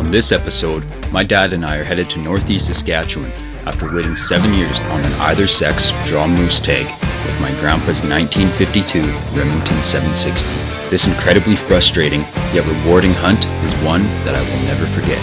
On this episode, my dad and I are headed to northeast Saskatchewan after waiting 7 years on an either-sex draw moose tag with my grandpa's 1952 Remington 760. This incredibly frustrating yet rewarding hunt is one that I will never forget.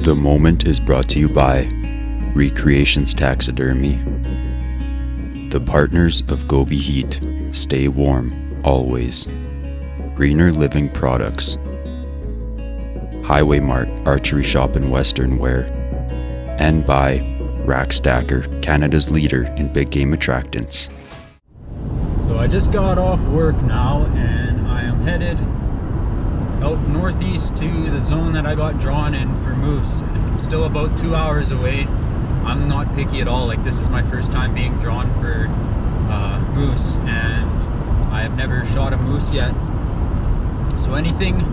The moment is brought to you by Recreations Taxidermy, the partners of GOBI Heat, stay warm, always, Greener Living Products, Highway Mart Archery Shop and Western Wear, and by Rack Stacker, Canada's leader in big game attractants. So I just got off work now and I am headed out northeast to the zone that I got drawn in for moose. I'm still about 2 hours away. I'm not picky at all. Like, this is my first time being drawn for moose, and I have never shot a moose yet. So anything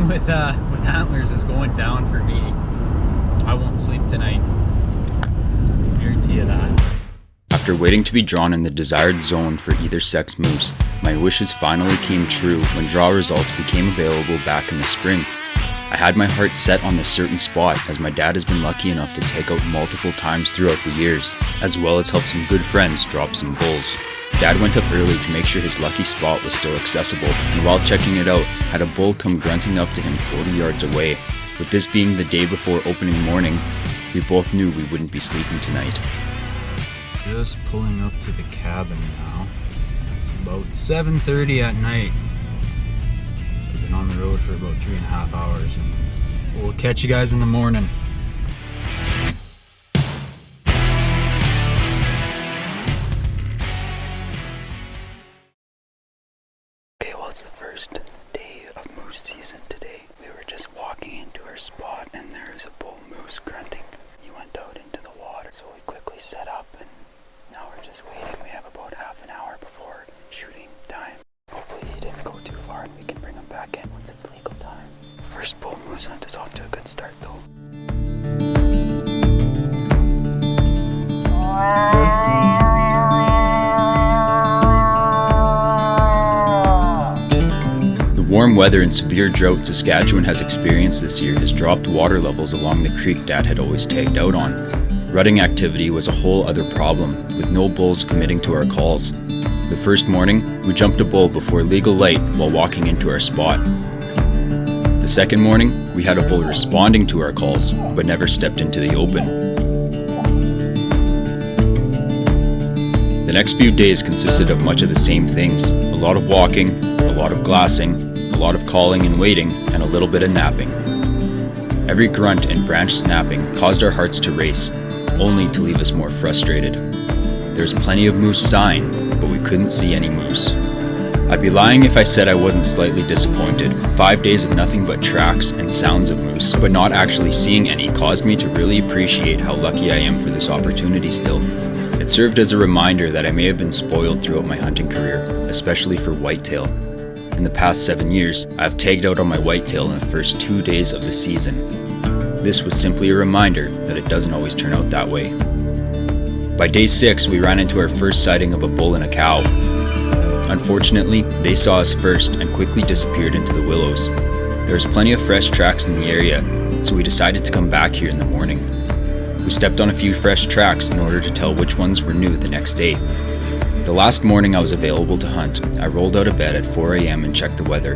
with antlers is going down for me. I won't sleep tonight. Guarantee you that. After waiting to be drawn in the desired zone for either sex moose, my wishes finally came true when draw results became available back in the spring. I had my heart set on this certain spot, as my dad has been lucky enough to take out multiple times throughout the years, as well as help some good friends drop some bulls. Dad went up early to make sure his lucky spot was still accessible, and while checking it out, had a bull come grunting up to him 40 yards away. With this being the day before opening morning, we both knew we wouldn't be sleeping tonight. Just pulling up to the cabin now. It's about 7:30 at night. So I've been on the road for about 3.5 hours, and we'll catch you guys in the morning. Okay, well, it's the first day of moose season today. We were just walking into our spot and there is a bull moose grunting. He went out into the water, so we quickly set up and now we're just waiting. We have about half an hour before shooting time. Hopefully he didn't go too far and we can bring him back in once it's legal time. First bull moose hunt is off to a good start though. The warm weather and severe drought Saskatchewan has experienced this year has dropped water levels along the creek Dad had always tagged out on. Rutting activity was a whole other problem, with no bulls committing to our calls. The first morning, we jumped a bull before legal light while walking into our spot. The second morning, we had a bull responding to our calls, but never stepped into the open. The next few days consisted of much of the same things: a lot of walking, a lot of glassing, a lot of calling and waiting, and a little bit of napping. Every grunt and branch snapping caused our hearts to race, only to leave us more frustrated. There's plenty of moose sign, but we couldn't see any moose. I'd be lying if I said I wasn't slightly disappointed. 5 days of nothing but tracks and sounds of moose, but not actually seeing any, caused me to really appreciate how lucky I am for this opportunity still. It served as a reminder that I may have been spoiled throughout my hunting career, especially for whitetail. In the past 7 years, I've tagged out on my whitetail in the first 2 days of the season. This was simply a reminder that it doesn't always turn out that way. By day 6, we ran into our first sighting of a bull and a cow. Unfortunately, they saw us first and quickly disappeared into the willows. There was plenty of fresh tracks in the area, so we decided to come back here in the morning. We stepped on a few fresh tracks in order to tell which ones were new the next day. The last morning I was available to hunt, I rolled out of bed at 4 a.m. and checked the weather.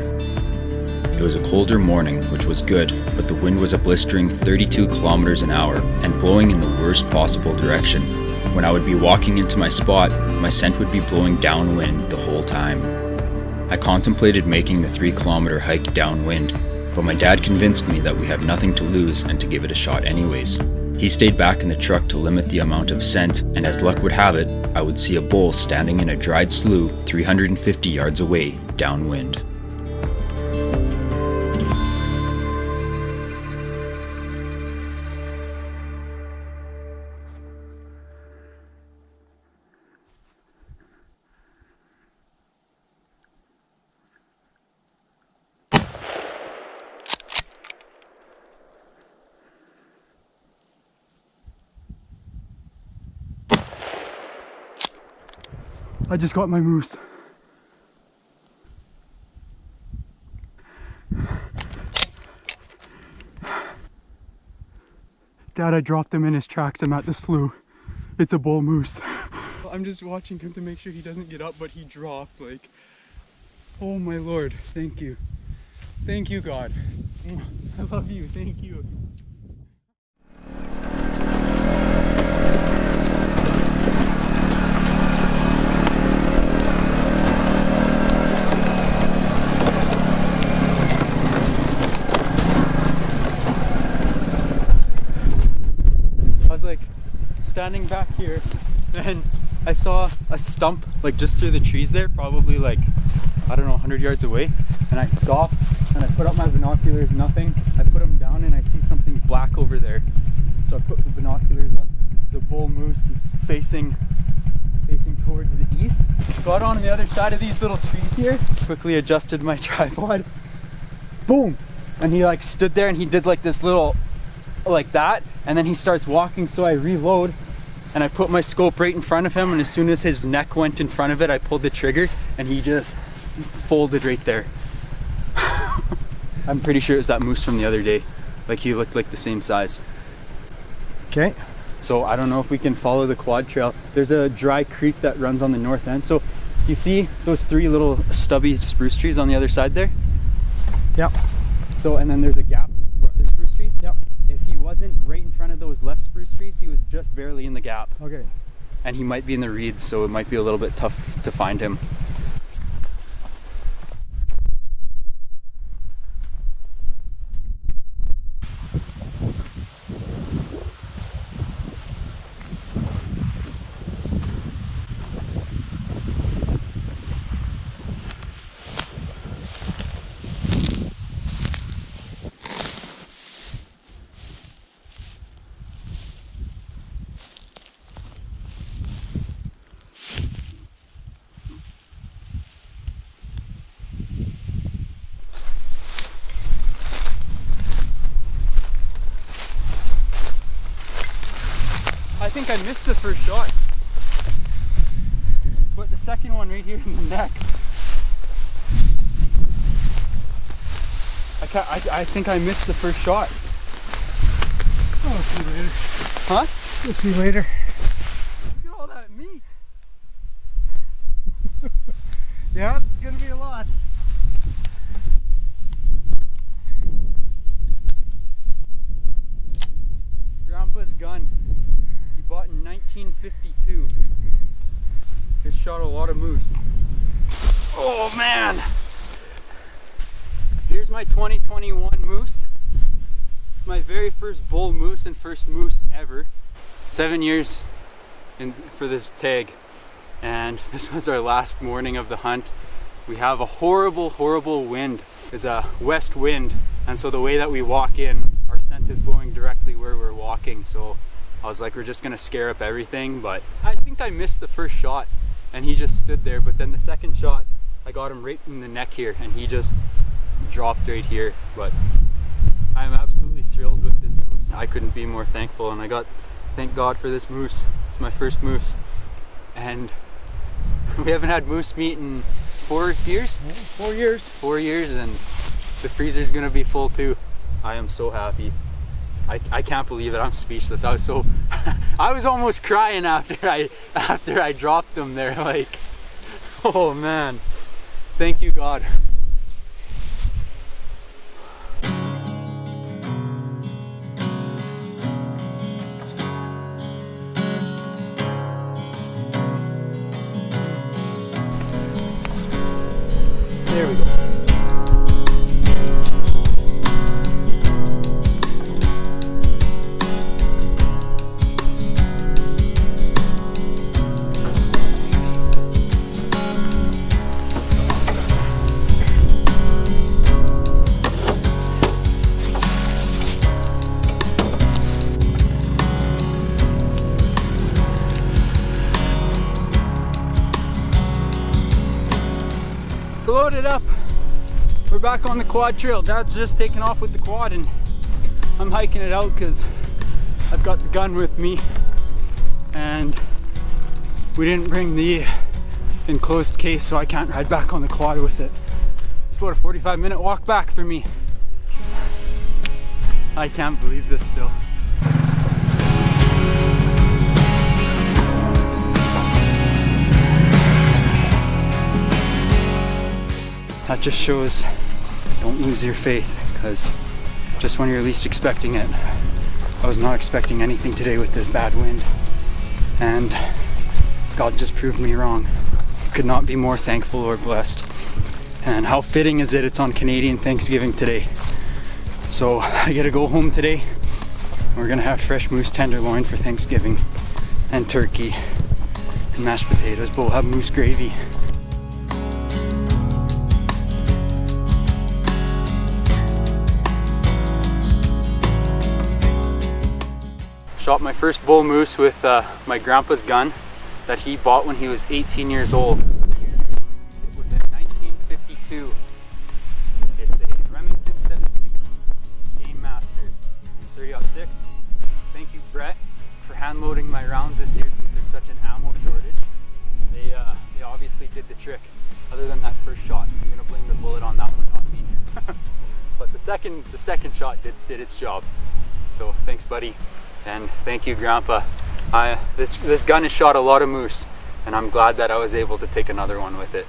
It was a colder morning, which was good, but the wind was a blistering 32 kilometers an hour and blowing in the worst possible direction. When I would be walking into my spot, my scent would be blowing downwind the whole time. I contemplated making the 3-kilometer hike downwind, but my dad convinced me that we had nothing to lose and to give it a shot anyways. He stayed back in the truck to limit the amount of scent, and as luck would have it, I would see a bull standing in a dried slough 350 yards away downwind. I just got my moose. Dad, I dropped him in his tracks. I'm at the slough. It's a bull moose. I'm just watching him to make sure he doesn't get up, but he dropped. Like, oh my Lord, thank you. Thank you, God. I love you, thank you. Standing back here, and I saw a stump like just through the trees there, probably like, I don't know, 100 yards away, and I stopped and I put up my binoculars, nothing. I put them down and I see something black over there, so I put the binoculars up. It's a bull moose. He's facing towards the east. Got on the other side of these little trees here, quickly adjusted my tripod, boom, and he like stood there and he did like this little like that, and then he starts walking, so I reload and I put my scope right in front of him, and as soon as his neck went in front of it, I pulled the trigger and he just folded right there. I'm pretty sure it was that moose from the other day. Like, he looked like the same size. Okay, so I don't know if we can follow the quad trail. There's a dry creek that runs on the north end, so you see those 3 little stubby spruce trees on the other side there? Yep. So, and then there's a gap for other spruce trees? Yep. If he wasn't right in front of those left spruce trees, he was just barely in the gap. Okay. And he might be in the reeds, so it might be a little bit tough to find him. I think I missed the first shot, but the second one right here in the neck, I think I missed the first shot. Oh, we'll see later. Huh? We'll see later. Look at all that meat. Yeah, it's gonna be a lot. Grandpa's gun. He bought in 1952. He's shot a lot of moose. Oh man! Here's my 2021 moose. It's my very first bull moose and first moose ever. 7 years for this tag, and this was our last morning of the hunt. We have a horrible wind. It's a west wind, and so the way that we walk in, our scent is blowing directly where we're walking. So I was like, we're just gonna scare up everything, but I think I missed the first shot and he just stood there. But then the second shot, I got him right in the neck here and he just dropped right here. But I'm absolutely thrilled with this moose. I couldn't be more thankful, and thank God for this moose. It's my first moose, and We haven't had moose meat in 4 years? 4 years. 4 years, and the freezer's gonna be full too. I am so happy. I can't believe it. I'm speechless. I was so I was almost crying after I dropped them there. Like, oh man, thank you God. There we go. Loaded up. We're back on the quad trail. Dad's just taken off with the quad and I'm hiking it out because I've got the gun with me and we didn't bring the enclosed case, so I can't ride back on the quad with it. It's about a 45-minute walk back for me. I can't believe this still. That just shows, don't lose your faith, because just when you're least expecting it, I was not expecting anything today with this bad wind, and God just proved me wrong. Could not be more thankful or blessed. And how fitting is it, it's on Canadian Thanksgiving today. So I get to go home today. We're gonna have fresh moose tenderloin for Thanksgiving, and turkey, and mashed potatoes, but we'll have moose gravy. Shot my first bull moose with my grandpa's gun that he bought when he was 18 years old. It was in 1952. It's a Remington 760 Game Master 30-06. Thank you, Brett, for hand loading my rounds this year since there's such an ammo shortage. They obviously did the trick. Other than that first shot, I'm gonna blame the bullet on that one, not me. But the second shot did its job. So thanks, buddy. And thank you, Grandpa. This gun has shot a lot of moose, and I'm glad that I was able to take another one with it.